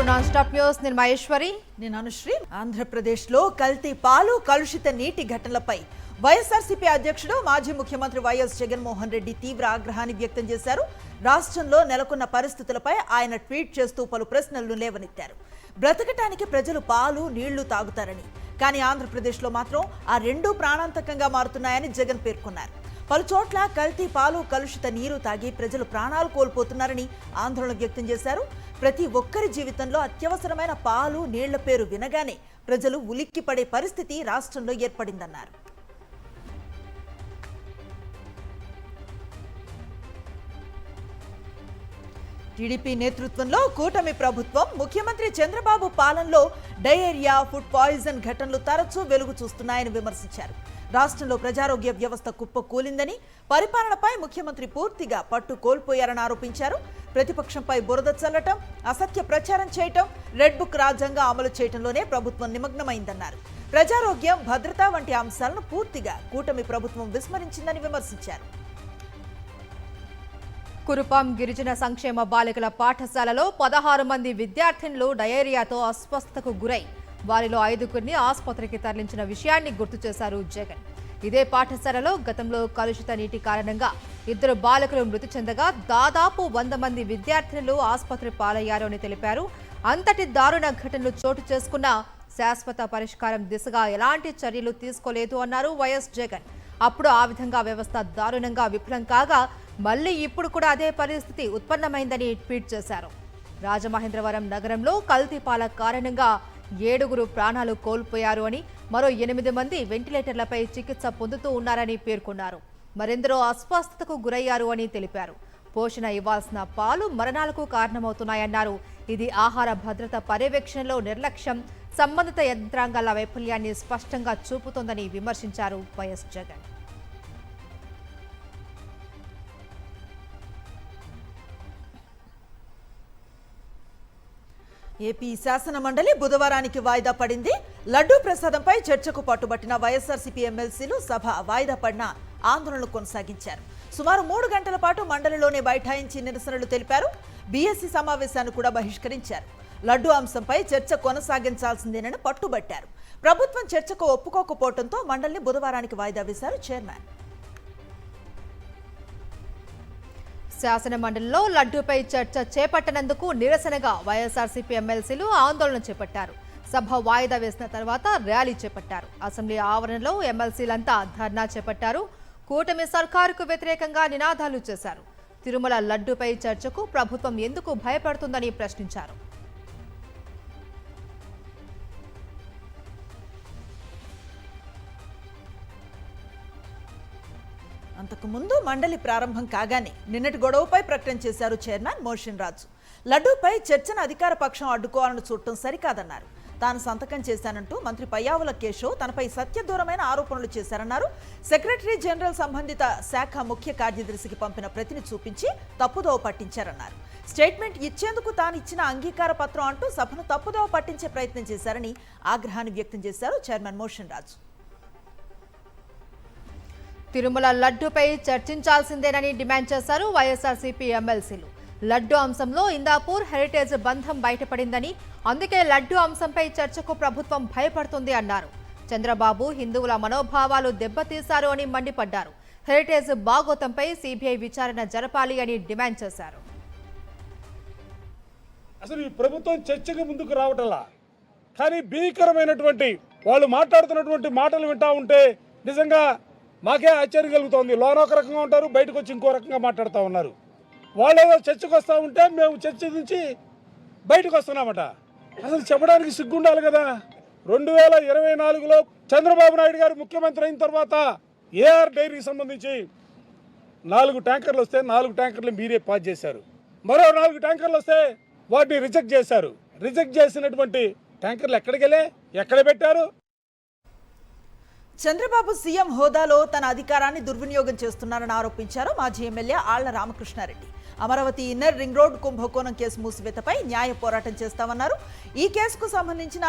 Non stop news నేను మహేశ్వరి నేను అనుశ్రీ. ఆంధ్రప్రదేశ్లో కల్తీ పాలు కలుషిత నీటి ఘటనలపై వైఎస్ఆర్సీపీ అధ్యక్షుడు మాజీ ముఖ్యమంత్రి వైఎస్ జగన్మోహన్ రెడ్డి తీవ్ర ఆగ్రహాన్ని వ్యక్తం చేశారు. రాష్ట్రంలో నెలకొన్న పరిస్థితులపై ఆయన ట్వీట్ చేస్తూ పలు ప్రశ్నలను లేవనెత్తారు. బ్రతకటానికి ప్రజలు పాలు నీళ్లు తాగుతారని, కానీ ఆంధ్రప్రదేశ్లో మాత్రం ఆ రెండూ ప్రాణాంతకంగా మారుతున్నాయని జగన్ పేర్కొన్నారు. పలు చోట్ల కల్తీ పాలు కలుషిత నీరు తాగి ప్రజలు ప్రాణాలు కోల్పోతున్నారని ఆందోళన వ్యక్తం చేశారు. ప్రతి ఒక్కరి జీవితంలో అత్యవసరమైన పాలు నీళ్ల పేరు వినగానే ప్రజలు ఉలిక్కిపడే పరిస్థితి రాష్ట్రంలో ఏర్పడిందన్నారు. టీడీపీ నేతృత్వంలో కూటమి ప్రభుత్వం ముఖ్యమంత్రి చంద్రబాబు పాలనలో డయేరియా, ఫుడ్ పాయిజన్ ఘటనలు తరచూ వెలుగు చూస్తున్నాయని విమర్శించారు. రాష్ట్రంలో ప్రజారోగ్య వ్యవస్థ కుప్పకూలిందని, పరిపాలనపై ముఖ్యమంత్రి పూర్తిగా పట్టు కోల్పోయారని ఆరోపించారు. ప్రతిపక్షంపై బురద చల్లటం, అసత్య ప్రచారం చేయటం, రెడ్ బుక్ రాజ్యాంగం అమలు చేయటంలోనే ప్రభుత్వం నిమగ్నమైందన్నారు. ప్రజారోగ్యం, భద్రత వంటి అంశాలను పూర్తిగా కూటమి ప్రభుత్వం విస్మరించిందని విమర్శించారు. కురుపాం గిరిజన సంక్షేమ బాలికల పాఠశాలలో 16 మంది విద్యార్థినులు డయేరియాతో అస్వస్థతకు గురై వారిలో 5గురిని ఆసుపత్రికి తరలించిన విషయాన్ని గుర్తు చేశారు జగన్. ఇదే పాఠశాలలో గతంలో కలుషిత నీటి కారణంగా 2 బాలికలు మృతి చెందగా దాదాపు 100 మంది విద్యార్థినులు ఆసుపత్రి పాలయ్యారు అని తెలిపారు. అంతటి దారుణ ఘటనలు చోటు చేసుకున్న శాశ్వత పరిష్కారం దిశగా ఎలాంటి చర్యలు తీసుకోలేదు అన్నారు వైఎస్ జగన్. అప్పుడు ఆ విధంగా వ్యవస్థ దారుణంగా విఫలం కాగా మళ్లీ ఇప్పుడు కూడా అదే పరిస్థితి ఉత్పన్నమైందని ట్వీట్ చేశారు. రాజమహేంద్రవరం నగరంలో కల్తీ పాల కారణంగా 7గురు ప్రాణాలు కోల్పోయారు అని, మరో 8 మంది వెంటిలేటర్లపై చికిత్స పొందుతూ ఉన్నారని పేర్కొన్నారు. మరెందరో అస్వస్థతకు గురయ్యారు అని తెలిపారు. పోషణ ఇవ్వాల్సిన పాలు మరణాలకు కారణమవుతున్నాయన్నారు. ఇది ఆహార భద్రత పర్యవేక్షణలో నిర్లక్ష్యం, సంబంధిత యంత్రాంగాల వైఫల్యాన్ని స్పష్టంగా చూపుతోందని విమర్శించారు వైఎస్ జగన్. ఏపీ శాసన మండలి బుధవారానికి వాయిదా పడింది. లడ్డూ ప్రసాదంపై చర్చకు పట్టుబట్టిన వైఎస్ఆర్సీపీ ఎమ్మెల్సీలు సభ వాయిదా పడిన ఆందోళనలు కొనసాగించారు. సుమారు 3 గంటల పాటు మండలిలోనే బైఠాయించి నిరసనలు తెలిపారు. బీఎస్సీ సమావేశాన్ని కూడా బహిష్కరించారు. లడ్డూ అంశంపై చర్చ కొనసాగించాల్సిందేనని పట్టుబట్టారు. ప్రభుత్వం చర్చకు ఒప్పుకోకపోవడంతో మండలిని బుధవారానికి వాయిదా వేశారు చైర్మన్. శాసన మండలిలో లడ్డూపై చర్చ చేపట్టనందుకు నిరసనగా వైఎస్ఆర్సీపీ ఎమ్మెల్సీలు ఆందోళన చేపట్టారు. సభ వాయిదా వేసిన తర్వాత ర్యాలీ చేపట్టారు. అసెంబ్లీ ఆవరణలో ఎమ్మెల్సీలంతా ధర్నా చేపట్టారు. కూటమి సర్కారుకు వ్యతిరేకంగా నినాదాలు చేశారు. తిరుమల లడ్డూపై చర్చకు ప్రభుత్వం ఎందుకు భయపడుతుందని ప్రశ్నించారు. అంతకుముందు మండలి ప్రారంభం కాగానే నిన్నటి గొడవపై ప్రకటన చేశారు చైర్మన్ మోషన్ రాజు. లడ్డూపై చర్చను అధికార పక్షం అడ్డుకోవాలని చూడటం సరికాదన్నారు. తాను సంతకం చేశానంటూ మంత్రి పయ్యావుల కేశవ్ తనపై సత్యదూరమైన ఆరోపణలు చేశారన్నారు. సెక్రటరీ జనరల్ సంబంధిత శాఖ ముఖ్య కార్యదర్శికి పంపిన ప్రతిని చూపించి తప్పుదోవ పట్టించారన్నారు. స్టేట్మెంట్ ఇచ్చేందుకు తాను ఇచ్చిన అంగీకార పత్రం అంటూ సభను తప్పుదోవ పట్టించే ప్రయత్నం చేశారని ఆగ్రహాన్ని వ్యక్తం చేశారు చైర్మన్ మోషన్ రాజు. తిరుమల లడ్డూపై చర్చించాల్సిందేనని డిమాండ్ చేశారు వైఎస్ఆర్సీపీ ఎమ్మెల్సీలు. లడ్డూ అంశంలో ఇందాపూర్ హెరిటేజ్ బంధం బయటపడిందని, అందుకే లడ్డూ అంశంపై చర్చకు ప్రభుత్వం భయపడుతుంది అన్నారు. చంద్రబాబు హిందువుల మనోభావాలు దెబ్బతీశారు అని మండిపడ్డారు. హెరిటేజ్ బాగోతంపై సిబిఐ విచారణ జరపాలి అని డిమాండ్ చేశారు. అసలు ఈ ప్రభుత్వం చర్చకు ముందుకు రావటంలా, కానీ భీకరమైనటువంటి వాళ్ళు మాట్లాడుతున్నటువంటి మాటలు వింటా ఉంటే నిజంగా మాకే ఆశ్చర్యం కలుగుతోంది. లోన ఒక రకంగా ఉంటారు, బయటకు వచ్చి ఇంకో రకంగా మాట్లాడుతూ ఉన్నారు. వాళ్ళు ఏదో చర్చకు వస్తూ ఉంటే మేము చర్చ నుంచి బయటకు వస్తున్నామట. అసలు చెప్పడానికి సిగ్గుండాలి కదా. 2024లో చంద్రబాబు నాయుడు గారు ముఖ్యమంత్రి అయిన తర్వాత ఏఆర్ డైరీకి సంబంధించి 4 ట్యాంకర్లు వస్తే 4 ట్యాంకర్లు మీరే పాస్ చేశారు. మరో 4 ట్యాంకర్లు వస్తే వాటిని రిజెక్ట్ చేశారు. రిజెక్ట్ చేసినటువంటి ట్యాంకర్లు ఎక్కడికి వెళ్ళే, ఎక్కడ పెట్టారు? చంద్రబాబు సీఎం హోదాలో తన అధికారాన్ని దుర్వినియోగం చేస్తున్నారని ఆరోపించారు మాజీ MLA Alla Ramakrishna Reddy. Amaravati inner ring road కుంభకోణం కేసు మూసివేతపై న్యాయ పోరాటం చేస్తామన్నారు. ఈ కేసుకు సంబంధించిన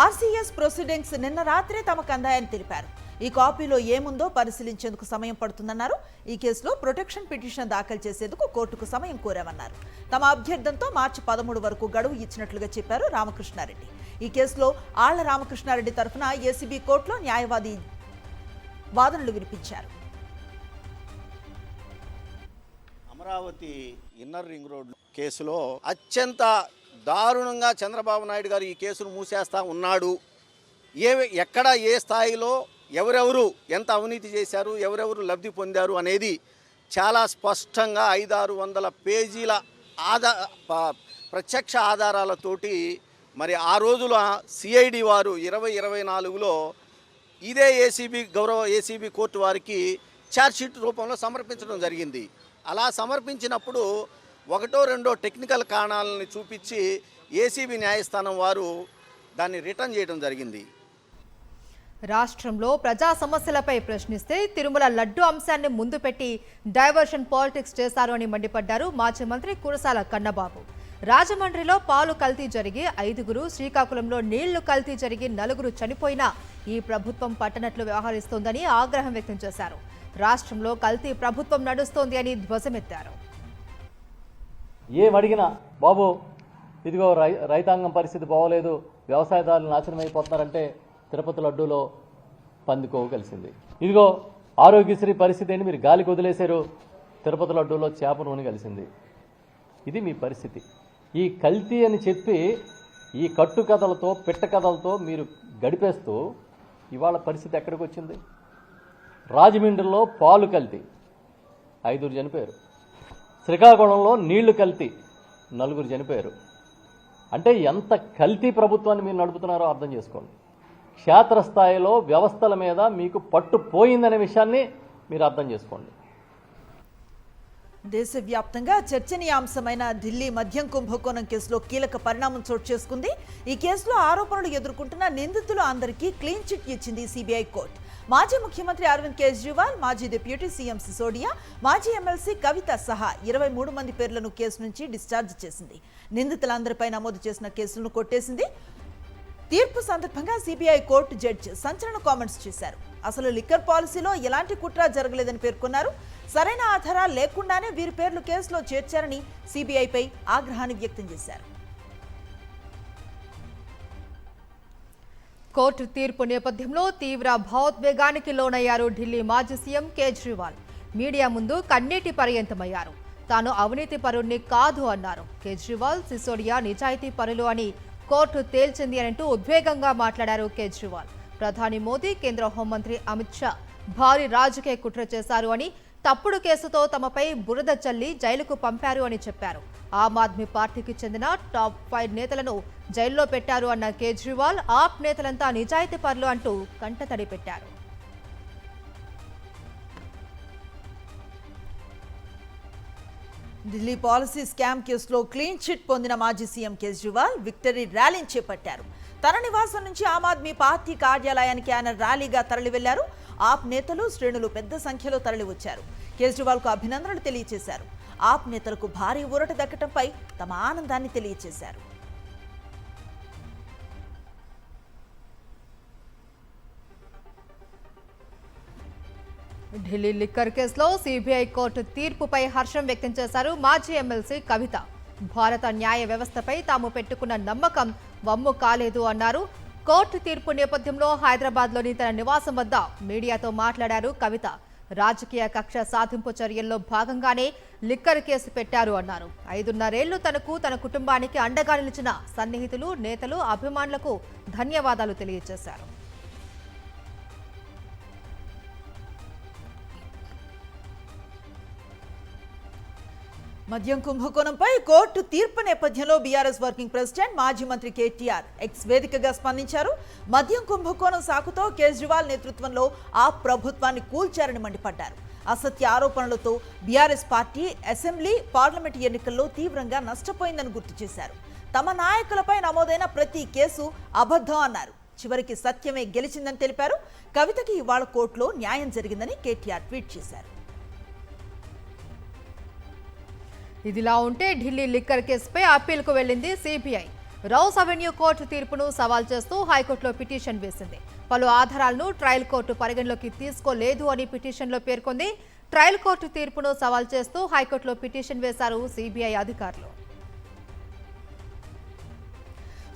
ఆర్సీఎస్ ప్రొసీడింగ్స్ నిన్న రాత్రే తమకు అందాయని తెలిపారు. ఈ కాపీలో ఏముందో పరిశీలించేందుకు సమయం పడుతుందన్నారు. ఈ కేసులో ప్రొటెక్షన్ పిటిషన్ దాఖలు చేసేందుకు కోర్టుకు సమయం కోరామన్నారు. తమ అభ్యర్థనతో మార్చి 13 వరకు గడువు ఇచ్చినట్లుగా చెప్పారు రామకృష్ణారెడ్డి. ఈ కేసులో ఆళ్ల రామకృష్ణారెడ్డి తరఫున ఏసీబీ కోర్టులో న్యాయవాది వాదనలు వినిపించారు. అమరావతి ఇన్నర్ రింగ్ రోడ్ కేసులో అత్యంత దారుణంగా చంద్రబాబు నాయుడు గారు ఈ కేసును మూసేస్తా ఉన్నాడు. ఎక్కడ ఏ స్థాయిలో ఎవరెవరు ఎంత అవినీతి చేశారు, ఎవరెవరు లబ్ధి పొందారు అనేది చాలా స్పష్టంగా 500-600 పేజీల ప్రత్యక్ష ఆధారాలతోటి మరి ఆ రోజుల సిఐడి వారు 2024లో ఇదే గౌరవ ఏసీబీ కోర్టు వారికి ఛార్జ్షీట్ రూపంలో సమర్పించడం జరిగింది. అలా సమర్పించినప్పుడు 1-2 టెక్నికల్ కారణాలను చూపించి ఏసీబీ న్యాయస్థానం వారు దాన్ని రిటర్న్ చేయడం జరిగింది. రాష్ట్రంలో ప్రజా సమస్యలపై ప్రశ్నిస్తే తిరుమల లడ్డు అంశాన్ని ముందు పెట్టి డైవర్షన్ పాలిటిక్స్ చేశారు అని మండిపడ్డారు మాజీ మంత్రి కురసాల కన్నబాబు. రాజమండ్రిలో పాలు కల్తీ జరిగి 5గురు, శ్రీకాకుళంలో నీళ్లు కల్తీ జరిగి 4 చనిపోయినా ఈ ప్రభుత్వం పట్టనట్లు వ్యవహరిస్తోందని ఆగ్రహం వ్యక్తం చేశారు. రాష్ట్రంలో కల్తీ ప్రభుత్వం నడుస్తోంది అని ధ్వజమెత్తారు. ఏమడిగినా బాబు ఇదిగో రైతాంగం పరిస్థితి బాగోలేదు, వ్యవసాయదారులు నాశనం అయిపోతున్నారంటే తిరుపతి లడ్డూలో పందికోవు కలిసింది. ఇదిగో ఆరోగ్యశ్రీ పరిస్థితి ఏంటి, మీరు గాలికి వదిలేశారు, తిరుపతి లడ్డూలో చేప నూనె కలిసింది. ఇది మీ పరిస్థితి. ఈ కల్తీ అని చెప్పి ఈ కట్టుకథలతో పిట్ట కథలతో మీరు గడిపేస్తూ ఇవాళ పరిస్థితి ఎక్కడికి వచ్చింది? రాజమండ్రిలో పాలు కల్తీ 5 చనిపోయారు, శ్రీకాకుళంలో నీళ్లు కల్తీ 4 చనిపోయారు. అంటే ఎంత కల్తీ ప్రభుత్వాన్ని మీరు నడుపుతున్నారో అర్థం చేసుకోండి. క్షేత్రస్థాయిలో వ్యవస్థల మీద మీకు పట్టు పోయిందనే విషయాన్ని మీరు అర్థం చేసుకోండి. దేశవ్యాప్తంగా చర్చనీయాంశమైన ఢిల్లీ మద్యం కుంభకోణం కేసులో కీలక పరిణామం చోటు చేసుకుంది. ఈ కేసులో ఆరోపణలు ఎదుర్కొంటున్న నిందితులు అందరికీ క్లీన్ చిట్ ఇచ్చింది సిబిఐ కోర్టు. మాజీ ముఖ్యమంత్రి అరవింద్ కేజ్రీవాల్, మాజీ డిప్యూటీ సీఎం సిసోడియా, మాజీ ఎమ్మెల్సీ కవిత సహా 23 మంది పేర్లను కేసు నుంచి డిశ్చార్జ్ చేసింది. నిందితులందరిపై నమోదు చేసిన కేసులను కొట్టేసింది. తీర్పు సందర్భంగా సిబిఐ కోర్టు జడ్జి సంచలన కామెంట్స్ చేశారు. అసలు లిక్కర్ పాలసీలో ఎలాంటి కుట్ర జరగలేదని పేర్కొన్నారు. సరైన ఆధారాలు లేకుండానే వీరి పేర్లు కేసులో చేర్చారని సిబిఐపై ఆగ్రహాన్ని వ్యక్తం చేశారు. కోర్టు తీర్పు నేపథ్యంలో తీవ్ర భావోద్వేగానికి లోనయ్యారు ఢిల్లీ మాజీ సీఎం కేజ్రీవాల్. మీడియా ముందు కన్నీటి పర్యంతమయ్యారు. తాను అవినీతి పరుణ్ణి కాదు అన్నారు. కేజ్రీవాల్, సిసోడియా నిజాయితీ పరులు అని కోర్టు తేల్చింది అంటూ ఉద్వేగంగా మాట్లాడారు కేజ్రీవాల్. ప్రధాని మోదీ, కేంద్ర హోంమంత్రి అమిత్ షా భారీ రాజకీయ కుట్ర చేశారు అని, తప్పుడు కేసుతో తమపై బురద చల్లి జైలుకు పంపారు అని చెప్పారు. ఆమ్ ఆద్మీ పార్టీకి చెందిన టాప్ 5 నేతలను జైల్లో పెట్టారు అన్న కేజ్రీవాల్, ఆప్ నేతలంతా నిజాయితీ పరులు అంటూ కంటతడి పెట్టారు. ఢిల్లీ పాలసీ స్కామ్ కేసులో క్లీన్ చిట్ పొందిన మాజీ సీఎం కేజ్రీవాల్ విక్టరీ ర్యాలీని చేపట్టారు. తన నివాసం నుంచి ఆమ్ ఆద్మీ పార్టీ కార్యాలయానికి ఆయన ర్యాలీగా తరలి వెళ్లారు. ఆప్ నేతలు, శ్రేణులు పెద్ద సంఖ్యలో తరలి వచ్చారు. కేజ్రీవాల్కు అభినందనలు తెలియజేశారు. ఆప్ నేతలకు భారీ ఊరట దక్కడంపై తమ ఆనందాన్ని తెలియజేశారు. ఢిల్లీ లిక్కర్ కేసులో సిబిఐ కోర్టు తీర్పుపై హర్షం వ్యక్తం చేశారు మాజీ ఎమ్మెల్సీ కవిత. భారత న్యాయ వ్యవస్థపై తాము పెట్టుకున్న నమ్మకం వమ్ము కాలేదు అన్నారు. కోర్టు తీర్పు నేపథ్యంలో హైదరాబాద్లోని తన నివాసం వద్ద మీడియాతో మాట్లాడారు కవిత. రాజకీయ కక్ష సాధింపు చర్యల్లో భాగంగానే లిక్కర్ కేసు పెట్టారు అన్నారు. 5.5 ఏళ్లు తనకు, తన కుటుంబానికి అండగా నిలిచిన సన్నిహితులు, నేతలు, అభిమానులకు ధన్యవాదాలు తెలియజేశారు. మద్యం కుంభకోణంపై కోర్టు తీర్పు నేపథ్యంలో బీఆర్ఎస్ వర్కింగ్ ప్రెసిడెంట్ మాజీ మంత్రి కేటీఆర్ ఎక్స్ వేదికగా స్పందించారు. మద్యం కుంభకోణం సాకుతో కేజ్రీవాల్ నేతృత్వంలో ఆ ప్రభుత్వాన్ని కూల్చారని మండిపడ్డారు. అసత్య ఆరోపణలతో బీఆర్ఎస్ పార్టీ అసెంబ్లీ, పార్లమెంట్ ఎన్నికల్లో తీవ్రంగా నష్టపోయిందని గుర్తు చేశారు. తమ నాయకులపై నమోదైన ప్రతి కేసు అబద్ధం అన్నారు. చివరికి సత్యమే గెలిచిందని తెలిపారు. కవితకి ఇవాళ కోర్టులో న్యాయం జరిగిందని కేటీఆర్ ట్వీట్ చేశారు. ఇదిలా ఉంటే ఢిల్లీ లిక్కర్ కేసుపై అప్పీల్కు వెళ్లింది సిబిఐ. రౌస్ అవెన్యూ కోర్టు తీర్పును సవాల్ చేస్తూ హైకోర్టులో పిటిషన్ వేసింది. పలు ఆధారాలను ట్రయల్ కోర్టు పరిగణలోకి తీసుకోలేదు అని పిటిషన్లో పేర్కొంది. ట్రయల్ కోర్టు తీర్పును సవాల్ చేస్తూ హైకోర్టులో పిటిషన్ వేశారు సిబిఐ అధికారులు.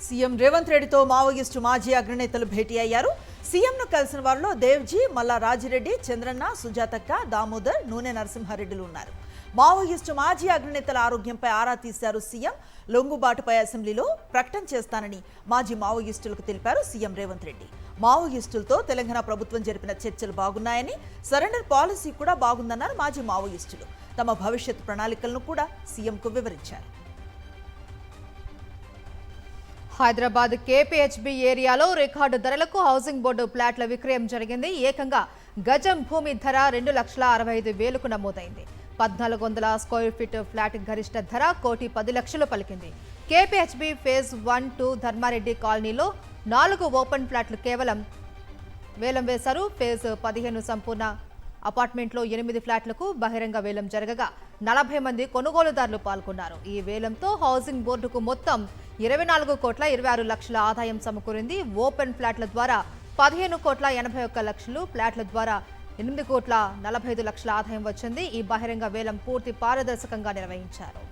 సీఎం రేవంత్ రెడ్డితో మావోయిస్టు మాజీ అగ్రనేతలు భేటీ అయ్యారు. సీఎంను కలిసిన వారిలో దేవ్జీ, మల్లా రాజిరెడ్డి, చంద్రన్న, సుజాతక్క, దామోదర్, నూనె నరసింహారెడ్డిలు ఉన్నారు. మావోయిస్టు మాజీ అగ్రనేతల ఆరోగ్యంపై ఆరా తీశారు సీఎం. లొంగుబాటుపై అసెంబ్లీలో ప్రకటన చేస్తానని మాజీ మావోయిస్టులకు తెలిపారు సీఎం రేవంత్ రెడ్డి. మావోయిస్టులతో తెలంగాణ ప్రభుత్వం జరిపిన చర్చలు బాగున్నాయని, సరెండర్ పాలసీ కూడా బాగుందన్నారు మాజీ మావోయిస్టులు. తమ భవిష్యత్ ప్రణాళికలను కూడా సీఎంకు వివరించారు. హైదరాబాద్ కేపీహెచ్బీ ఏరియాలో రికార్డు ధరలకు హౌసింగ్ బోర్డు ఫ్లాట్ల విక్రయం జరిగింది. ఏకంగా గజం భూమి ధర 2,65,000కు నమోదైంది. 1,400 స్క్వేర్ ఫీట్ ఫ్లాట్ గరిష్ట ధర 1,10,00,000 పలికింది. కేపీహెచ్బీ ఫేజ్ 1-2 ధర్మారెడ్డి కాలనీలో 4 ఓపెన్ ఫ్లాట్లు కేవలం వేలం వేశారు. ఫేజ్ 15 సంపూర్ణ అపార్ట్మెంట్లో 8 ఫ్లాట్లకు బహిరంగ వేలం జరగగా 40 మంది కొనుగోలుదారులు పాల్గొన్నారు. ఈ వేలంతో హౌసింగ్ బోర్డుకు మొత్తం 24,26,00,000 ఆదాయం సమకూరింది. ఓపెన్ ఫ్లాట్ల ద్వారా 15,81,00,000, ఫ్లాట్ల ద్వారా 8,45,00,000 ఆదాయం వచ్చింది. ఈ బహిరంగ వేలం పూర్తి పారదర్శకంగా నిర్వహించారు.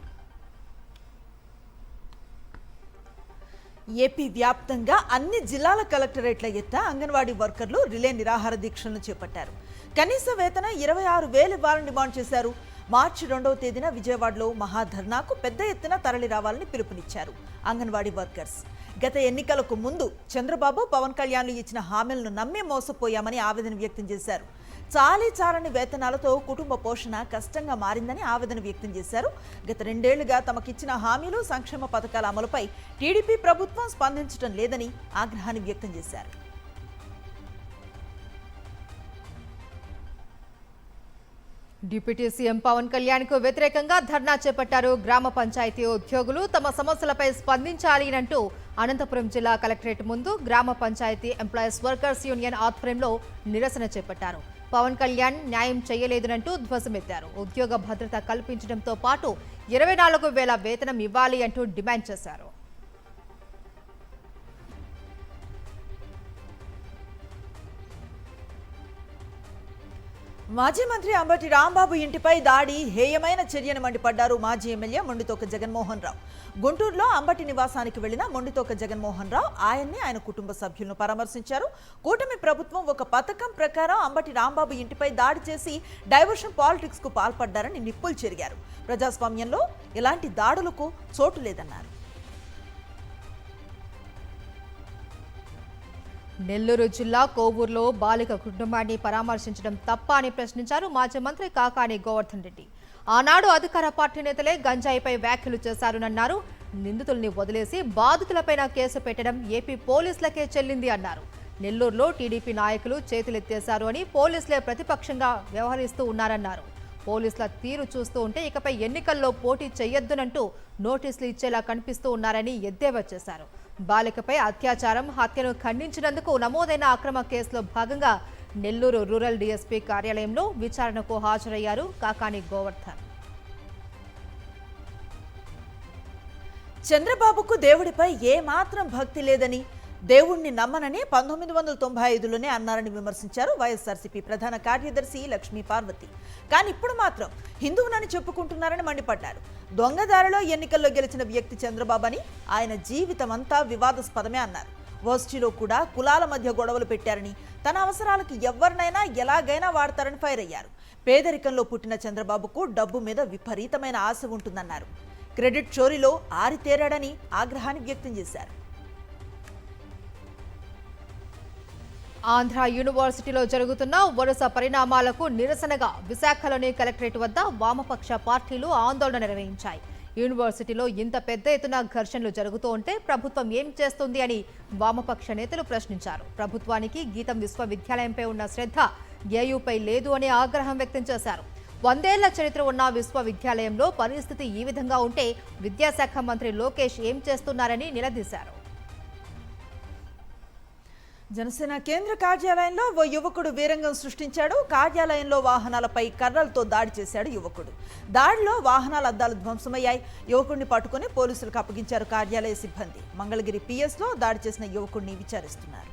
ఏపీ వ్యాప్తంగా అన్ని జిల్లాల కలెక్టరేట్ల ఎత్త అంగన్వాడీ వర్కర్లు రిలే నిరాహార దీక్షలను చేపట్టారు. కనీస వేతన 26,000 ఇవ్వాలని డిమాండ్ చేశారు. మార్చి 2వ తేదీన విజయవాడలో మహాధర్నాకు పెద్ద ఎత్తున తరలి రావాలని పిలుపునిచ్చారు అంగన్వాడీ వర్కర్స్. గత ఎన్నికలకు ముందు చంద్రబాబు, పవన్ కళ్యాణ్లు ఇచ్చిన హామీలను నమ్మి మోసపోయామని ఆవేదన వ్యక్తం చేశారు. చాలని వేతనాలతో కుటుంబ పోషణ కష్టంగా మారిందని ఆవేదన వ్యక్తం చేశారు. గత 2 ఏళ్లుగా తమకిచ్చిన హామీలు, సంక్షేమ పథకాల అమలుపై టీడీపీ ప్రభుత్వం స్పందించడం లేదని ఆగ్రహాన్ని వ్యక్తం చేశారు. డిప్యూటీ సీఎం పవన్ కళ్యాణ్ కు వ్యతిరేకంగా ధర్నా చేపట్టారు గ్రామ పంచాయతీ ఉద్యోగులు. తమ సమస్యలపై స్పందించాలి అంటూ అనంతపురం జిల్లా కలెక్టరేట్ ముందు గ్రామ పంచాయతీ ఎంప్లాయీస్ వర్కర్స్ యూనియన్ ఆధ్వర్యంలో నిరసన చేపట్టారు. పవన్ కళ్యాణ్ న్యాయం చేయలేదనంటూ ధ్వజమెత్తారు. ఉద్యోగ భద్రత కల్పించడంతో పాటు 24,000 వేతనం ఇవ్వాలి అంటూ డిమాండ్ చేశారు. మాజీ మంత్రి అంబటి రాంబాబు ఇంటిపై దాడి హేయమైన చర్యను మండిపడ్డారు మాజీ ఎమ్మెల్యే మొండితోక జగన్మోహన్ రావు. గుంటూరులో అంబటి నివాసానికి వెళ్లిన మొండితోక జగన్మోహన్ రావు ఆయన్ని, ఆయన కుటుంబ సభ్యులను పరామర్శించారు. కూటమి ప్రభుత్వం ఒక పథకం ప్రకారం అంబటి రాంబాబు ఇంటిపై దాడి చేసి డైవర్షన్ పాలిటిక్స్ కు పాల్పడ్డారని నిప్పులు చెరిగారు. ప్రజాస్వామ్యంలో ఎలాంటి దాడులకు చోటు లేదన్నారు. నెల్లూరు జిల్లా కోవూరులో బాలిక కుటుంబాన్ని పరామర్శించడం తప్ప అని ప్రశ్నించారు మాజీ మంత్రి కాకాని గోవర్ధన్ రెడ్డి. ఆనాడు అధికార పార్టీ నేతలే గంజాయిపై వ్యాఖ్యలు చేశారన్నారు. నిందితుల్ని వదిలేసి బాధితులపైన కేసు పెట్టడం ఏపీ పోలీసులకే చెల్లింది అన్నారు. నెల్లూరులో టీడీపీ నాయకులు చేతులెత్తేశారు అని, పోలీసులే ప్రతిపక్షంగా వ్యవహరిస్తూ ఉన్నారన్నారు. పోలీసుల తీరు చూస్తూ ఉంటే ఇకపై ఎన్నికల్లో పోటీ చేయొద్దునంటూ నోటీసులు ఇచ్చేలా కనిపిస్తూ ఉన్నారని ఎద్దేవా చేశారు. బాలికపై అత్యాచారం, హత్యను ఖండించినందుకు నమోదైన అక్రమ కేసులో భాగంగా నెల్లూరు రూరల్ డీఎస్పీ కార్యాలయంలో విచారణకు హాజరయ్యారు కాకాని గోవర్ధన్. చంద్రబాబుకు దేవుడిపై ఏమాత్రం భక్తి లేదని, దేవుణ్ణి నమ్మనని 1995లోనే అన్నారని విమర్శించారు వైఎస్ఆర్సీపీ ప్రధాన కార్యదర్శి లక్ష్మీ పార్వతి. కానీ ఇప్పుడు మాత్రం హిందువునని చెప్పుకుంటున్నారని మండిపడ్డారు. దొంగదారిలో ఎన్నికల్లో గెలిచిన వ్యక్తి చంద్రబాబు అని, ఆయన జీవితం అంతా వివాదాస్పదమే అన్నారు. వర్సిటీలో కూడా కులాల మధ్య గొడవలు పెట్టారని, తన అవసరాలకు ఎవరినైనా ఎలాగైనా వాడతారని ఫైర్ అయ్యారు. పేదరికంలో పుట్టిన చంద్రబాబుకు డబ్బు మీద విపరీతమైన ఆశ ఉంటుందన్నారు. క్రెడిట్ చోరీలో ఆరితేరాడని ఆగ్రహాన్ని వ్యక్తం చేశారు. ఆంధ్ర యూనివర్సిటీలో జరుగుతున్న వరుస పరిణామాలకు నిరసనగా విశాఖలోని కలెక్టరేట్ వద్ద వామపక్ష పార్టీలు ఆందోళన నిర్వహించాయి. యూనివర్సిటీలో ఇంత పెద్ద ఎత్తున ఘర్షణలు జరుగుతూ ఉంటే ప్రభుత్వం ఏం చేస్తుంది అని వామపక్ష నేతలు ప్రశ్నించారు. ప్రభుత్వానికి గీతం విశ్వవిద్యాలయంపై ఉన్న శ్రద్ధ ఏయూపై లేదు అని ఆగ్రహం వ్యక్తం చేశారు. 100 ఏళ్ల చరిత్ర ఉన్న విశ్వవిద్యాలయంలో పరిస్థితి ఈ విధంగా ఉంటే విద్యాశాఖ మంత్రి లోకేష్ ఏం చేస్తున్నారని నిలదీశారు. జనసేన కేంద్ర కార్యాలయంలో ఓ యువకుడు వీరంగం సృష్టించాడు. కార్యాలయంలో వాహనాలపై కర్రలతో దాడి చేశాడు యువకుడు. దాడిలో వాహనాల అద్దాలు ధ్వంసమయ్యాయి. యువకుడిని పట్టుకుని పోలీసులకు అప్పగించారు కార్యాలయ సిబ్బంది. మంగళగిరి పిఎస్లో దాడి చేసిన యువకుడిని విచారిస్తున్నారు.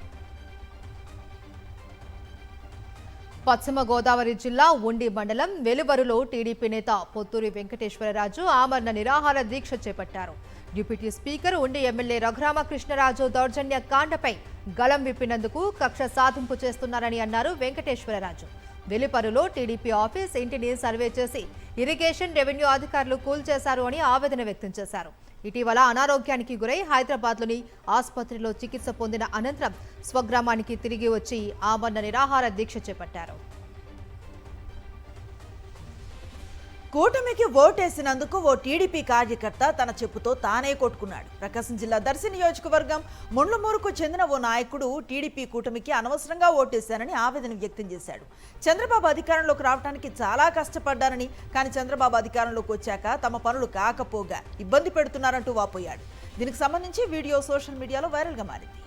పశ్చిమ గోదావరి జిల్లా ఉండి మండలం వెలువరులో టీడీపీ నేత పొత్తూరి వెంకటేశ్వరరాజు ఆమరణ నిరాహార దీక్ష చేపట్టారు. డిప్యూటీ స్పీకర్ ఉండి ఎమ్మెల్యే రఘురామకృష్ణరాజు దౌర్జన్య కాండపై గళం విప్పినందుకు కక్ష సాధింపు చేస్తున్నారని అన్నారు వెంకటేశ్వరరాజు. వెలుపరులో టీడీపీ ఆఫీస్ ఇంటిని సర్వే చేసి ఇరిగేషన్ రెవెన్యూ అధికారులు కూల్చేశారు అని ఆవేదన వ్యక్తం చేశారు. ఇటీవల అనారోగ్యానికి గురై హైదరాబాద్లోని ఆసుపత్రిలో చికిత్స పొందిన అనంతరం స్వగ్రామానికి తిరిగి వచ్చి ఆమరణ నిరాహార దీక్ష చేపట్టారు. కూటమికి ఓటేసినందుకు ఓ టీడీపీ కార్యకర్త తన చెప్పుతో తానే కొట్టుకున్నాడు. ప్రకాశం జిల్లా దర్శి నియోజకవర్గం ముండ్లమూరుకు చెందిన ఓ నాయకుడు టీడీపీ కూటమికి అనవసరంగా ఓటేశారని ఆవేదన వ్యక్తం చేశాడు. చంద్రబాబు అధికారంలోకి రావడానికి చాలా కష్టపడ్డారని, కానీ చంద్రబాబు అధికారంలోకి వచ్చాక తమ పనులు కాకపోగా ఇబ్బంది పెడుతున్నారంటూ వాపోయాడు. దీనికి సంబంధించి వీడియో సోషల్ మీడియాలో వైరల్గా మారింది.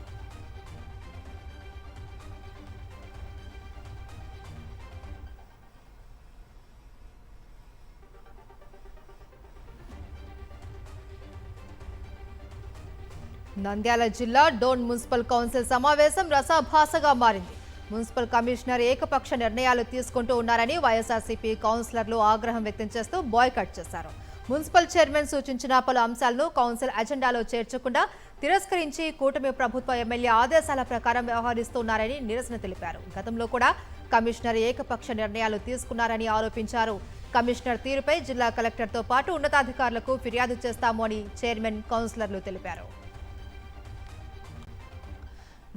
నంద్యాల జిల్లా డోన్ మున్సిపల్ కౌన్సిల్ సమావేశం రసాభాసగా మారింది. మున్సిపల్ కమిషనర్ ఏకపక్ష నిర్ణయాలు తీసుకుంటూ ఉన్నారని వైఎస్ఆర్సీపీ కౌన్సిలర్లు ఆగ్రహం వ్యక్తం చేస్తూ బాయ్కాట్ చేశారు. మున్సిపల్ చైర్మన్ సూచించిన పలు అంశాలను కౌన్సిల్ అజెండాలో చేర్చకుండా తిరస్కరించి కూటమి ప్రభుత్వ ఎమ్మెల్యే ఆదేశాల ప్రకారం వ్యవహరిస్తున్నారని నిరసన తెలిపారు. గతంలో కూడా కమిషనర్ ఏకపక్ష నిర్ణయాలు తీసుకున్నారని ఆరోపించారు. కమిషనర్ తీరుపై జిల్లా కలెక్టర్తో పాటు ఉన్నతాధికారులకు ఫిర్యాదు చేస్తాము అని చైర్మన్ కౌన్సిలర్లు తెలిపారు.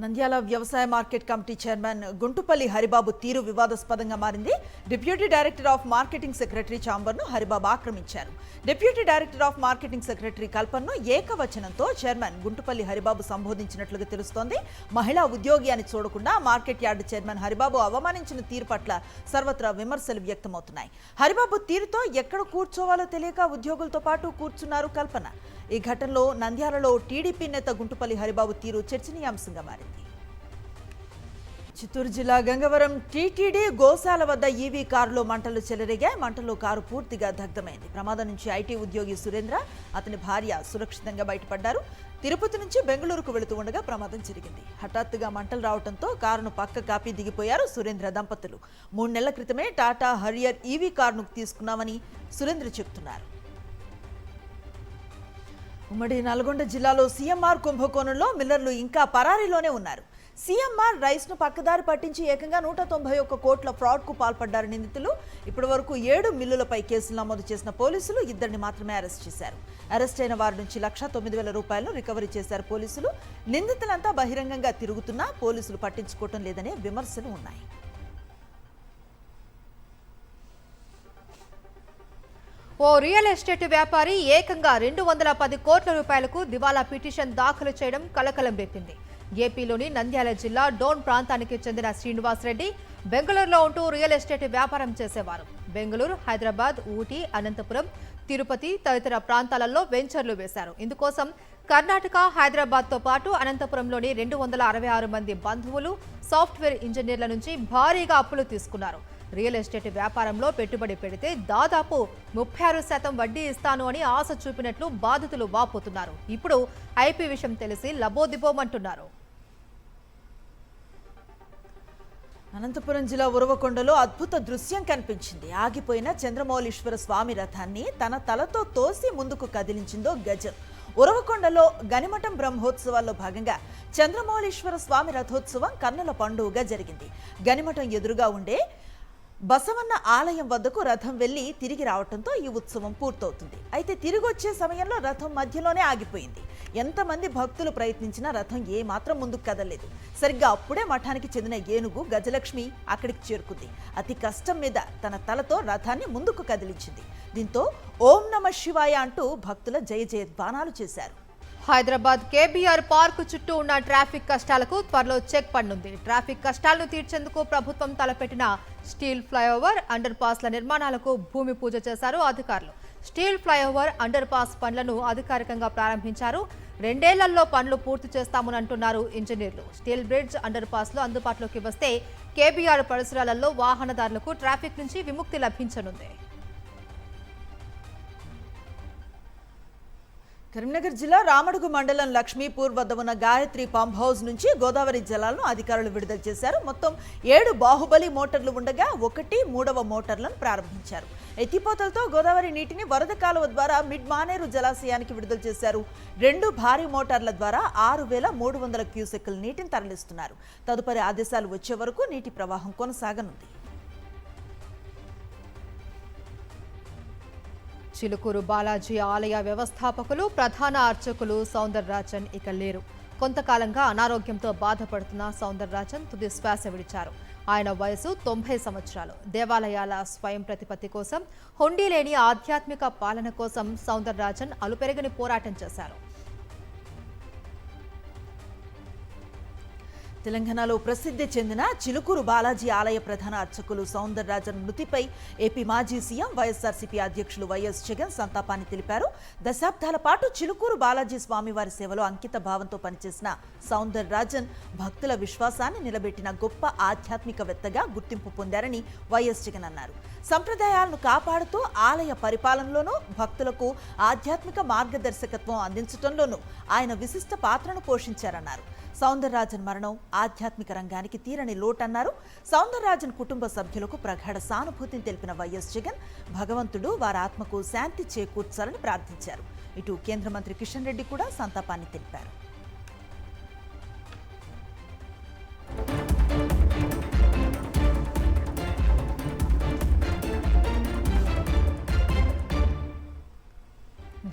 నంద్యాల వ్యవసాయ market committee chairman Guntupalli Haribabu తీరు వివాదాస్పదంగా మారింది. Deputy director of marketing secretary ఛాంబర్ను హరిబాబు ఆక్రమించారు. Deputy director of marketing secretary కల్పనను ఏకవచనంతో చైర్మన్ గుంటుపల్లి హరిబాబు సంబోధించినట్లుగా తెలుస్తోంది. మహిళా ఉద్యోగి అని చూడకుండా మార్కెట్ యార్డు చైర్మన్ హరిబాబు అవమానించిన తీరు పట్ల సర్వత్రా విమర్శలు వ్యక్తమవుతున్నాయి. హరిబాబు తీరుతో ఎక్కడ కూర్చోవాలో తెలియక ఉద్యోగులతో పాటు కూర్చున్నారు కల్పన. ఈ ఘటనలో నంద్యాలలో టీడీపీ నేత గుంటుపల్లి హరిబాబు తీరు చర్చనీయాంశంగా మారింది. చిత్తూరు జిల్లా గంగవరం టీటీడీ గోశాల వద్ద ఈవీ కారులో మంటలు చెలరేగాయి. మంటల్లో కారు పూర్తిగా దగ్ధమైంది. ప్రమాదం నుంచి ఐటీ ఉద్యోగి సురేంద్ర, అతని భార్య సురక్షితంగా బయటపడ్డారు. తిరుపతి నుంచి బెంగళూరుకు వెళుతూ ఉండగా ప్రమాదం జరిగింది. హఠాత్తుగా మంటలు రావడంతో కారును పక్క కాపీ దిగిపోయారు సురేంద్ర దంపతులు. 3 నెలల క్రితమే టాటా హరియర్ ఈవీ కారును తీసుకున్నామని సురేంద్ర చెబుతున్నారు. ఉమ్మడి నల్గొండ జిల్లాలో సీఎంఆర్ కుంభకోణంలో మిల్లర్లు ఇంకా పరారీలోనే ఉన్నారు. సీఎంఆర్ రైస్ను పక్కదారి పట్టించి ఏకంగా 191 కోట్ల ఫ్రాడ్కు పాల్పడ్డారు నిందితులు. ఇప్పటి వరకు 7 మిల్లులపై కేసులు నమోదు చేసిన పోలీసులు 2 మాత్రమే అరెస్ట్ చేశారు. అరెస్ట్ అయిన వారి నుంచి 1,09,000 రూపాయలను రికవరీ చేశారు పోలీసులు. నిందితులంతా బహిరంగంగా తిరుగుతున్నా పోలీసులు పట్టించుకోవటం లేదనే విమర్శలు ఉన్నాయి. ఓ రియల్ ఎస్టేట్ వ్యాపారి ఏకంగా 210 కోట్ల రూపాయలకు దివాలా పిటిషన్ దాఖలు చేయడం కలకలం రేపింది. ఏపీలోని నంద్యాల జిల్లా డోన్ ప్రాంతానికి చెందిన శ్రీనివాస్ రెడ్డి బెంగళూరులో ఉంటూ రియల్ ఎస్టేట్ వ్యాపారం చేసేవారు. బెంగళూరు, హైదరాబాద్, ఊటీ, అనంతపురం, తిరుపతి తదితర ప్రాంతాలలో వెంచర్లు వేశారు. ఇందుకోసం కర్ణాటక, హైదరాబాద్తో పాటు అనంతపురంలోని 266 మంది బంధువులు, సాఫ్ట్వేర్ ఇంజనీర్ల నుంచి భారీగా అప్పులు తీసుకున్నారు. రియల్ ఎస్టేట్ వ్యాపారంలో పెట్టుబడి పెడితే దాదాపు 36% వడ్డీ ఇస్తాను అని ఆశ చూపినట్లు బాధితులు వాపోతున్నారు. ఇప్పుడు ఐపీ విషయం తెలిసి లబోదిబోమంటున్నారు. అనంతపురం జిల్లా ఉరవకొండలో అద్భుత దృశ్యం కనిపించింది. ఆగిపోయిన చంద్రమౌళీశ్వర స్వామి రథాన్ని తన తలతో తోసి ముందుకు కదిలించిందో గజం. ఉరవకొండలో గనిమఠం బ్రహ్మోత్సవాల్లో భాగంగా చంద్రమౌళీశ్వర స్వామి రథోత్సవం కన్నుల పండుగగా జరిగింది. గనిమఠం ఎదురుగా ఉండే బసవన్న ఆలయం వద్దకు రథం వెళ్లి తిరిగి రావడంతో ఈ ఉత్సవం పూర్తవుతుంది. అయితే తిరిగి వచ్చే సమయంలో రథం మధ్యలోనే ఆగిపోయింది. ఎంతమంది భక్తులు ప్రయత్నించినా రథం ఏమాత్రం ముందుకు కదలలేదు. సరిగ్గా అప్పుడే మఠానికి చెందిన ఏనుగు గజలక్ష్మి అక్కడికి చేరుకుంది. అతి కష్టం మీద తన తలతో రథాన్ని ముందుకు కదిలించింది. దీంతో ఓం నమ శివాయ అంటూ భక్తుల జయ జయధ్వానాలు చేశారు. హైదరాబాద్ కేబీఆర్ పార్కు చుట్టూ ఉన్న ట్రాఫిక్ కష్టాలకు త్వరలో చెక్ పడనుంది. ట్రాఫిక్ కష్టాలను తీర్చేందుకు ప్రభుత్వం తలపెట్టిన స్టీల్ ఫ్లైఓవర్, అండర్ పాస్ల నిర్మాణాలకు భూమి పూజ చేశారు అధికారులు. స్టీల్ ఫ్లైఓవర్, అండర్ పాస్ పనులను అధికారికంగా ప్రారంభించారు. 2 ఏళ్లలో పనులు పూర్తి చేస్తామని అంటున్నారు ఇంజనీర్లు. స్టీల్ బ్రిడ్జ్ అండర్ పాస్లు అందుబాటులోకి వస్తే కేబీఆర్ పరిసరాలలో వాహనదారులకు ట్రాఫిక్ నుంచి విముక్తి లభించనుంది. కరీంనగర్ జిల్లా రామడుగు మండలం లక్ష్మీపూర్ వద్ద ఉన్న గాయత్రి పంప్ హౌస్ నుంచి గోదావరి జలాలను అధికారులు విడుదల చేశారు. మొత్తం 7 బాహుబలి మోటార్లు ఉండగా 1 3వ మోటార్లను ప్రారంభించారు. ఎత్తిపోతలతో గోదావరి నీటిని వరద కాలువ ద్వారా మిడ్ మానేరు జలాశయానికి విడుదల చేశారు. 2 భారీ మోటార్ల ద్వారా 6,300 క్యూసెక్కుల నీటిని తరలిస్తున్నారు. తదుపరి ఆదేశాలు వచ్చే వరకు నీటి ప్రవాహం కొనసాగనుంది. చిలుకూరు బాలాజీ ఆలయ వ్యవస్థాపకులు ప్రధాన అర్చకులు సౌందరరాజన్ ఇక లేరు. కొంతకాలంగా అనారోగ్యంతో బాధపడుతున్న సౌందరరాజన్ తుది శ్వాస విడిచారు. ఆయన వయసు 90 సంవత్సరాలు. దేవాలయాల స్వయం ప్రతిపత్తి కోసం, హుండీ లేని ఆధ్యాత్మిక పాలన కోసం సౌందరరాజన్ అలుపెరగని పోరాటం చేశారు. తెలంగాణలో ప్రసిద్ధి చెందిన చిలుకూరు బాలాజీ ఆలయ ప్రధాన అర్చకులు సౌందరరాజన్ మృతిపై ఏపీ మాజీ సీఎం వైఎస్ఆర్సీపీ అధ్యక్షులు వైఎస్ జగన్ సంతాపాన్ని తెలిపారు. దశాబ్దాల పాటు చిలుకూరు బాలాజీ స్వామివారి సేవలో అంకిత భావంతో పనిచేసిన సౌందరరాజన్ భక్తుల విశ్వాసాన్ని నిలబెట్టిన గొప్ప ఆధ్యాత్మికవేత్తగా గుర్తింపు పొందారని వైఎస్ జగన్ అన్నారు. సంప్రదాయాలను కాపాడుతూ ఆలయ పరిపాలనలోనూ భక్తులకు ఆధ్యాత్మిక మార్గదర్శకత్వం అందించడంలోనూ ఆయన విశిష్ట పాత్రను పోషించారన్నారు. సౌందరరాజన్ మరణం ఆధ్యాత్మిక రంగానికి తీరని లోటన్నారు. సౌందరరాజన్ కుటుంబ సభ్యులకు ప్రగాఢ సానుభూతిని తెలిపిన వైఎస్ జగన్ భగవంతుడు వారి ఆత్మకు శాంతి చేకూర్చాలని ప్రార్థించారు. ఇటు కేంద్ర మంత్రి కిషన్ రెడ్డి కూడా సంతాపాన్ని తెలిపారు.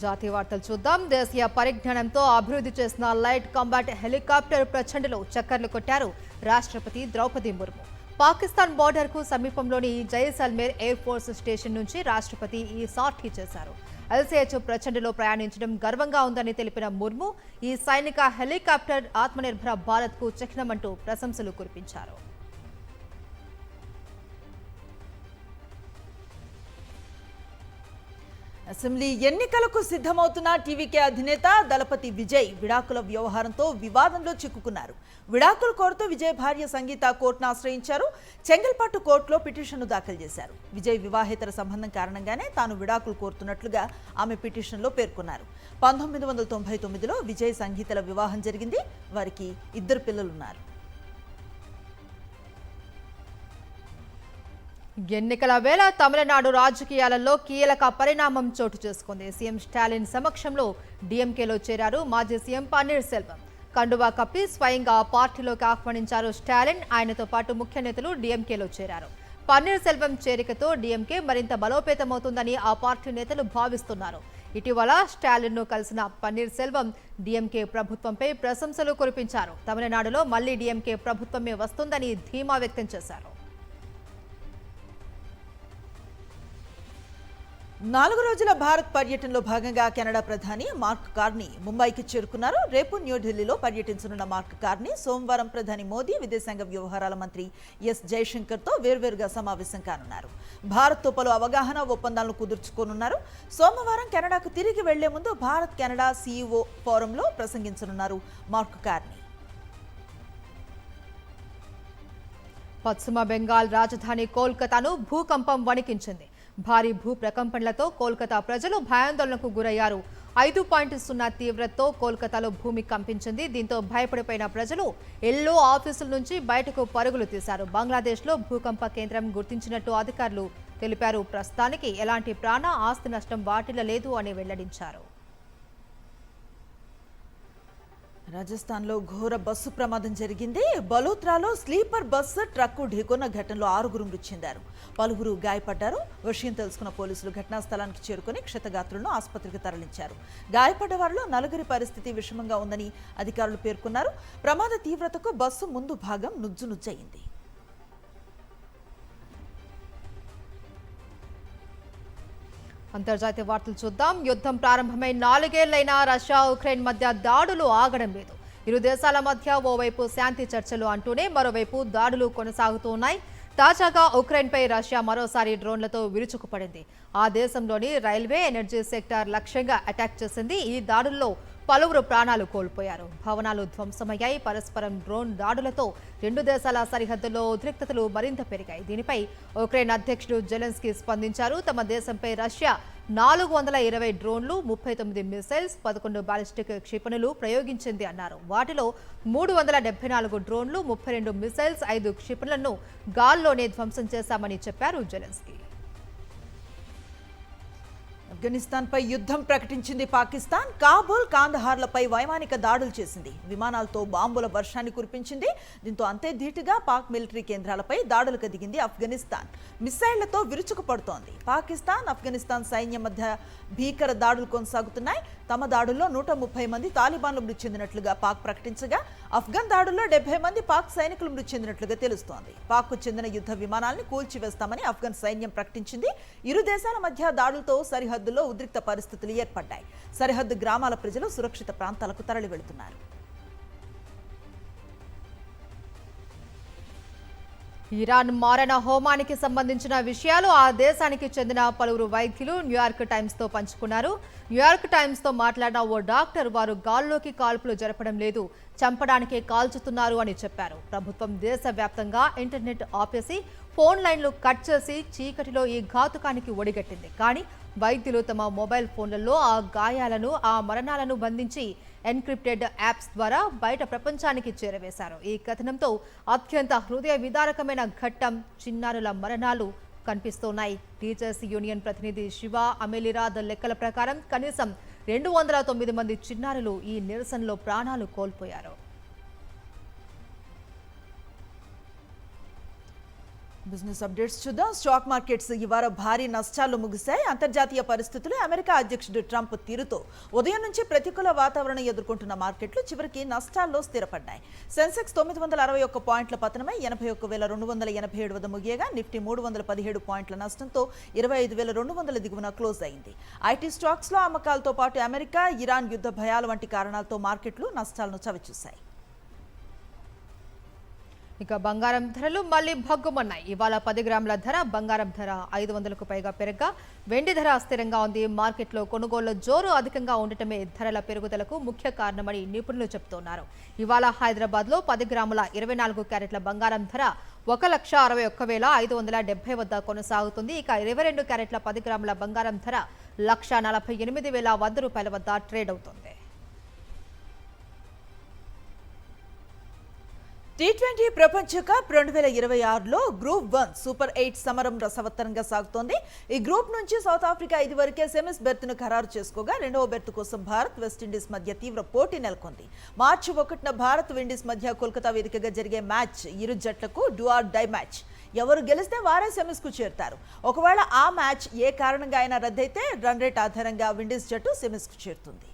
జాతీయ వార్తలు చూద్దాం. దేశీయ పరిజ్ఞానంతో అభివృద్ధి చేసిన లైట్ కాంబాట్ హెలికాప్టర్ ప్రచండలో చక్కర్లు కొట్టారు రాష్ట్రపతి ద్రౌపది ముర్ము. పాకిస్తాన్ బోర్డర్కు సమీపంలోని జైసల్మేర్ ఎయిర్ ఫోర్స్ స్టేషన్ నుంచి రాష్ట్రపతి ఈ సార్టీ చేశారు. ఎల్సీహెచ్ ప్రచండలో ప్రయాణించడం గర్వంగా ఉందని తెలిపిన ముర్ము ఈ సైనిక హెలికాప్టర్ ఆత్మనిర్భర భారత్కు చిహ్నమంటూ ప్రశంసలు కురిపించారు. అసెంబ్లీ ఎన్నికలకు సిద్ధమవుతున్న టీవీకే అధినేత దళపతి విజయ్ విడాకుల వ్యవహారంతో వివాదంలో చిక్కుకున్నారు. విడాకులు కోరుతూ విజయ్ భార్య సంగీత కోర్టును ఆశ్రయించారు. చెంగల్పట్టు కోర్టులో పిటిషన్ను దాఖలు చేశారు. విజయ్ వివాహేతర సంబంధం కారణంగానే తాను విడాకులు కోరుతున్నట్లుగా ఆమె పిటిషన్లో పేర్కొన్నారు. 1999లో విజయ్ సంగీతల వివాహం జరిగింది. వారికి 2 పిల్లలున్నారు. ఎన్నికల వేళ తమిళనాడు రాజకీయాలలో కీలక పరిణామం చోటు చేసుకుంది. సీఎం స్టాలిన్ సమక్షంలో డీఎంకేలో చేరారు మాజీ సీఎం పన్నీర్ సెల్వం. కండువా కప్పి స్వయంగా ఆ పార్టీలోకి ఆహ్వానించారు స్టాలిన్. ఆయనతో పాటు ముఖ్య నేతలు డీఎంకేలో చేరారు. పన్నీర్ సెల్వం చేరికతో డీఎంకే మరింత బలోపేతమవుతుందని ఆ పార్టీ నేతలు భావిస్తున్నారు. ఇటీవల స్టాలిన్ను కలిసిన పన్నీర్ సెల్వం డీఎంకే ప్రభుత్వంపై ప్రశంసలు కురిపించారు. తమిళనాడులో మళ్లీ డీఎంకే ప్రభుత్వమే వస్తుందని ధీమా వ్యక్తం చేశారు. 4 రోజుల భారత్ పర్యటనలో భాగంగా కెనడా ప్రధాని మార్క్ కార్నీ ముంబైకి చేరుకున్నారు. రేపు న్యూఢిల్లీలో పర్యటించనున్న మార్క్ కార్నీ సోమవారం ప్రధాని మోదీ, విదేశాంగ వ్యవహారాల మంత్రి ఎస్ జయశంకర్తో వేర్వేరుగా సమావేశం కానున్నారు. భారత్తో పలు అవగాహన ఒప్పందాలను కుదుర్చుకోనున్నారు. సోమవారం కెనడాకు తిరిగి వెళ్లే ముందు భారత్ కెనడా సీఈఓ ఫోరంలో ప్రసంగించనున్నారు మార్క్ కార్నీ. పశ్చిమ బెంగాల్ రాజధాని కోల్కతాను భూకంపం వణికించింది. భారీ భూ ప్రకంపనలతో కోల్కతా ప్రజలు భయాందోళనకు గురయ్యారు. 5.0 తీవ్రతతో కోల్కతాలో భూమి కంపించింది. దీంతో భయపడిపోయిన ప్రజలు ఇళ్లు, ఆఫీసుల నుంచి బయటకు పరుగులు తీశారు. బంగ్లాదేశ్లో భూకంప కేంద్రం గుర్తించినట్టు అధికారులు తెలిపారు. ప్రస్తుతానికి ఎలాంటి ప్రాణ ఆస్తి నష్టం వాటిల్లలేదు అని వెల్లడించారు. రాజస్థాన్లో ఘోర బస్సు ప్రమాదం జరిగింది. బలోత్రాలో స్లీపర్ బస్సు ట్రక్కు ఢీకొన్న ఘటనలో 6 మృతి చెందారు. పలువురు గాయపడ్డారు. విషయం తెలుసుకున్న పోలీసులు ఘటనా స్థలానికి చేరుకుని క్షతగాత్రులను ఆసుపత్రికి తరలించారు. గాయపడ్డ వారిలో 4 పరిస్థితి విషమంగా ఉందని అధికారులు పేర్కొన్నారు. ప్రమాద తీవ్రతకు బస్సు ముందు భాగం నుజ్జునుజ్జయింది. అంతర్జాతీయ వార్తలు చూద్దాం. యుద్ధం ప్రారంభమై 4 ఏళ్లైనా రష్యా, ఉక్రెయిన్ మధ్య దాడులు ఆగడం లేదు. ఇరు దేశాల మధ్య ఓవైపు శాంతి చర్చలు అంటూనే మరోవైపు దాడులు కొనసాగుతూ ఉన్నాయి. తాజాగా ఉక్రెయిన్పై రష్యా మరోసారి డ్రోన్లతో విరుచుకుపడింది. ఆ దేశంలోని రైల్వే, ఎనర్జీ సెక్టార్ లక్ష్యంగా అటాక్ చేసింది. ఈ దాడుల్లో పలువురు ప్రాణాలు కోల్పోయారు. భవనాలు ధ్వంసమయ్యాయి. పరస్పరం డ్రోన్ దాడులతో రెండు దేశాల సరిహద్దుల్లో ఉద్రిక్తతలు మరింత పెరిగాయి. దీనిపై ఉక్రెయిన్ అధ్యక్షుడు జెలెన్స్కీ స్పందించారు. తమ దేశంపై రష్యా 420 డ్రోన్లు, 39 మిసైల్స్, 11 బాలిస్టిక్ క్షిపణులు ప్రయోగించింది అన్నారు. వాటిలో 374 డ్రోన్లు, 32 మిసైల్స్, 5 క్షిపణులను గాల్లోనే ధ్వంసం చేశామని చెప్పారు జెలెన్స్కీ. ఆఫ్ఘనిస్తాన్పై యుద్ధం ప్రకటించింది పాకిస్తాన్. కాబూల్, కాందహార్లపై వైమానిక దాడులు చేసింది. విమానాలతో బాంబుల వర్షాన్ని కురిపించింది. దీంతో అంతే ధీటుగా పాక్ మిలిటరీ కేంద్రాలపై దాడులకు దిగింది ఆఫ్ఘనిస్తాన్. మిసైళ్లతో విరుచుకుపడుతోంది. పాకిస్తాన్, ఆఫ్ఘనిస్తాన్ సైన్యం మధ్య భీకర దాడులు కొనసాగుతున్నాయి. తమ దాడుల్లో 130 మంది తాలిబాన్లు మృతి చెందినట్లుగా పాక్ ప్రకటించగా, ఆఫ్ఘన్ దాడుల్లో 70 మంది పాక్ సైనికులు మృతి చెందినట్లుగా తెలుస్తోంది. పాక్కు చెందిన యుద్ధ విమానాల్ని కూల్చివేస్తామని ఆఫ్ఘన్ సైన్యం ప్రకటించింది. ఇరు దేశాల మధ్య దాడులతో సరిహద్దుల్లో ఉద్రిక్త పరిస్థితులు ఏర్పడ్డాయి. సరిహద్దు గ్రామాల ప్రజలు సురక్షిత ప్రాంతాలకు తరలి వెళుతున్నారు. ఇరాన్ మారణ హోమానికి సంబంధించిన విషయాలు ఆ దేశానికి చెందిన పలువురు వైద్యులు న్యూయార్క్ టైమ్స్తో పంచుకున్నారు. న్యూయార్క్ టైమ్స్తో మాట్లాడిన ఓ డాక్టర్ వారు గాల్లోకి కాల్పులు జరపడం లేదు, చంపడానికే కాల్చుతున్నారు అని చెప్పారు. ప్రభుత్వం దేశవ్యాప్తంగా ఇంటర్నెట్ ఆపేసి ఫోన్ లైన్లు కట్ చేసి చీకటిలో ఈ ఘాతుకానికి ఒడిగట్టింది. కానీ వైద్యులు తమ మొబైల్ ఫోన్లలో ఆ గాయాలను, ఆ మరణాలను బంధించి ఎన్క్రిప్టెడ్ యాప్స్ ద్వారా బయట ప్రపంచానికి చేరవేశారు. ఈ కథనంతో అత్యంత హృదయ విదారకమైన ఘట్టం చిన్నారుల మరణాలు కనిపిస్తున్నాయి. టీచర్స్ యూనియన్ ప్రతినిధి శివ అమెలిరాద్ లెక్కల ప్రకారం కనీసం 209 మంది చిన్నారులు ఈ నిరసనలో ప్రాణాలు కోల్పోయారు. బిజినెస్ అప్డేట్స్ చూద్దాం. స్టాక్ మార్కెట్స్ ఈ వారం భారీ నష్టాలు ముగిశాయి. అంతర్జాతీయ పరిస్థితులు, అమెరికా అధ్యక్షుడు ట్రంప్ తీరుతో ఉదయం నుంచి ప్రతికూల వాతావరణం ఎదుర్కొంటున్న మార్కెట్లు చివరికి నష్టాల్లో స్థిరపడ్డాయి. సెన్సెక్స్ 961 పాయింట్ల పతనమై 81,287 వద్ద ముగియగా, నిఫ్టీ 317 పాయింట్ల నష్టంతో 25,200 దిగువన క్లోజ్ అయింది. ఐటీ స్టాక్స్ లో అమ్మకాలతో పాటు అమెరికా, ఇరాన్ యుద్ధ భయాలు వంటి కారణాలతో మార్కెట్లు నష్టాలను చవిచూశాయి. ఇక బంగారం ధరలు మళ్లీ భగ్గుమన్నాయి. ఇవాళ 10 గ్రాముల ధర బంగారం ధర 500కు పైగా పెరగ్గా, వెండి ధర స్థిరంగా ఉంది. మార్కెట్లో కొనుగోళ్ల జోరు అధికంగా ఉండటమే ధరల పెరుగుదలకు ముఖ్య కారణమని నిపుణులు చెబుతున్నారు. ఇవాళ హైదరాబాద్లో 10 గ్రాముల 24 క్యారెట్ల బంగారం ధర 1,61,570 వద్ద కొనసాగుతుంది. ఇక 22 క్యారెట్ల 10 గ్రాముల బంగారం ధర 1,48,100 వద్ద ట్రేడ్ అవుతుంది. T20 ప్రపంచ కప్ 2026లో గ్రూప్ 1 సూపర్ 8 సమరం రసవత్తరంగా సాగుతోంది. ఈ గ్రూప్ నుంచి సౌత్ ఆఫ్రికా ఇదివరకే సెమీస్ బెర్త్ను ఖరారు చేసుకోగా, రెండవ బెర్త్ కోసం భారత్, వెస్టిండీస్ మధ్య తీవ్ర పోటీ నెలకొంది. మార్చి 1న భారత్, విండీస్ మధ్య కోల్కతా వేదికగా జరిగే మ్యాచ్ ఇరు జట్లకు డూ ఆర్ డై మ్యాచ్. ఎవరు గెలిస్తే వారే సెమీస్కు చేరుతారు. ఒకవేళ ఆ మ్యాచ్ ఏ కారణంగా అయినా రద్దయితే రన్ రేట్ ఆధారంగా విండీస్ జట్టు సెమీస్కు చేరుతుంది.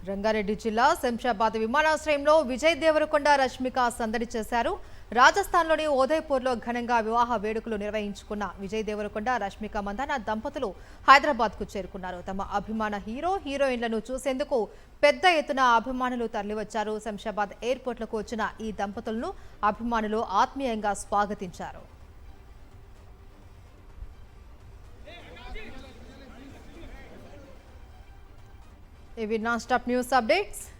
రంగారెడ్డి జిల్లా శంషాబాద్ విమానాశ్రయంలో విజయ్ దేవరకొండ, రష్మిక సందడి చేశారు. రాజస్థాన్లోని ఉదయపూర్లో ఘనంగా వివాహ వేడుకలు నిర్వహించుకున్న విజయ్ దేవరకొండ, రష్మిక మందాన దంపతులు హైదరాబాద్కు చేరుకున్నారు. తమ అభిమాన హీరో, హీరోయిన్లను చూసేందుకు పెద్ద ఎత్తున అభిమానులు తరలివచ్చారు. శంషాబాద్ ఎయిర్పోర్ట్లకు వచ్చిన ఈ దంపతులను అభిమానులు ఆత్మీయంగా స్వాగతించారు. ఇవి నాన్ స్టాప్ న్యూస్ అప్డేట్స్.